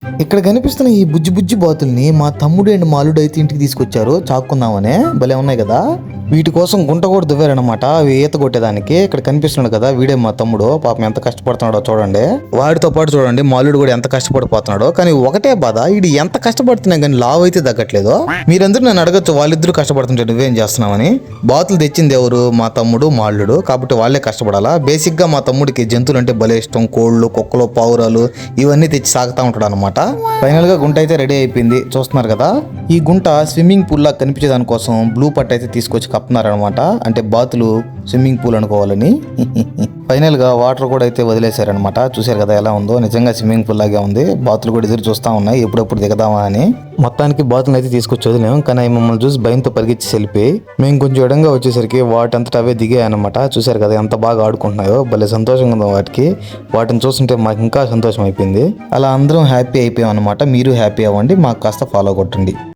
ఇక్కడ కనిపిస్తున్న ఈ బుజ్జి బుజ్జి బాతుల్ని మా తమ్ముడు అండ్ మాలుడు అయితే ఇంటికి తీసుకొచ్చారు చాక్కుందామనే. భలే ఉన్నాయి కదా. వీటి కోసం గుంట కూడా దువ్వారనమాట అవి ఈత కొట్టేదానికి. ఇక్కడ కనిపిస్తున్నాడు కదా వీడే మా తమ్ముడు. పాపం ఎంత కష్టపడుతున్నాడో చూడండి. వాడితో పాటు చూడండి మాలుడు కూడా ఎంత కష్టపడిపోతున్నాడో. కానీ ఒకటే బాధ, ఇది ఎంత కష్టపడుతున్నా కానీ లావు అయితే తగ్గట్లేదు. మీరందరూ నన్ను అడగచ్చు వాళ్ళిద్దరూ కష్టపడుతుంటే నువ్వేం చేస్తున్నావని. బాతులు తెచ్చింది ఎవరు? మా తమ్ముడు మాలుడు. కాబట్టి వాళ్ళే కష్టపడాలా. బేసిక్ గా మా తమ్ముడికి జంతువులు అంటే భలే ఇష్టం. కోళ్ళు, కుక్కలు, పావురాలు ఇవన్నీ తెచ్చి సాగుతా ఉంటాడు అనమాట. ఫైనల్ గా గుంట అయితే రెడీ అయిపోయింది. చూస్తున్నారు కదా. ఈ గుంట స్విమ్మింగ్ పూల్ లా కనిపించే దానికోసం బ్లూ పట్టు అయితే తీసుకొచ్చి కప్పుతున్నారనమాట. అంటే బాతులు స్విమ్మింగ్ పూల్ అనుకోవాలని. ఫైనల్ గా వాటర్ కూడా అయితే వదిలేశారనమాట. చూసారు కదా ఎలా ఉందో. నిజంగా స్విమ్మింగ్ పూల్ లాగే ఉంది. బాతులు కూడా ఎదురు చూస్తా ఉన్నాయి ఎప్పుడెప్పుడు దిగదామా అని. మొత్తానికి బాతులు అయితే తీసుకొచ్చి వదిలేము. కానీ అవి మమ్మల్ని చూసి భయంతో పరిగెత్తి వెళ్ళిపోయి మేము కొంచెం ఎడంగా వచ్చేసరికి వాటంతట అవే దిగాయి అనమాట. చూసారు కదా ఎంత బాగా ఆడుకుంటున్నాయో. భలే సంతోషంగా ఉంది వాటికి. వాటిని చూస్తుంటే మాకు ఇంకా సంతోషం అయిపోయింది. అలా అందరం హ్యాపీ అయిపోయాం అనమాట. మీరు హ్యాపీ అవ్వండి, మాకు కాస్త ఫాలో కొట్టండి.